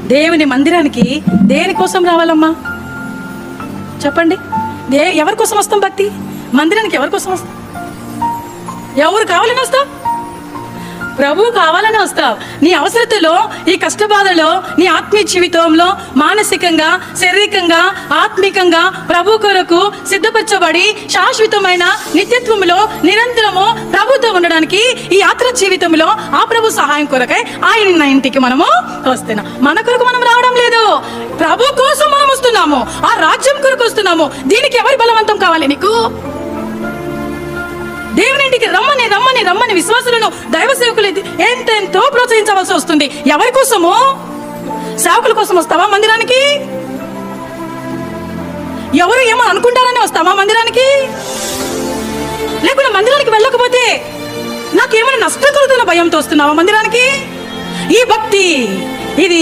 దేవుని మందిరానికి దేనికోసం రావాలమ్మా చెప్పండి? ఎవరి కోసం వస్తాం? భక్తి మందిరానికి ఎవరి కోసం వస్తాం? ఎవరు కావాలని వస్తావు? ప్రభు కావాలని వస్తావు. నీ అవసరతలో, ఈ కష్టబాధలో, నీ ఆత్మీయ జీవితంలో మానసికంగా, శారీరకంగా, ఆత్మికంగా ప్రభు కొరకు సిద్ధపరచబడి శాశ్వతమైన నిత్యత్వంలో నిరంతరము ప్రభుతో ఉండడానికి ఈ యాత్ర జీవితంలో ఆ ప్రభు సహాయం కొరకై ఆయన ఇంటికి మనము వస్తున్నాం. మన కొరకు మనం రావడం లేదు, ప్రభు కోసం మనం వస్తున్నాము. ఆ రాజ్యం కొరకు వస్తున్నాము. దీనికి ఎవరి బలవంతం కావాలి నీకు? దేవుని ఇంటికి రమ్మని రమ్మని రమ్మని విశ్వాసులను, దైవ సేవకులు ఎంతెంతో ప్రోత్సహించవలసి వస్తుంది. ఎవరి కోసము? సేవకుల కోసం వస్తావా మందిరానికి? ఎవరు ఏమో అనుకుంటారని వస్తావా మందిరానికి? లేకుండా మందిరానికి వెళ్ళకపోతే నాకేమైనా నష్టం కలుగుతున్న భయంతో వస్తున్నావా మందిరానికి? ఈ భక్తి ఇది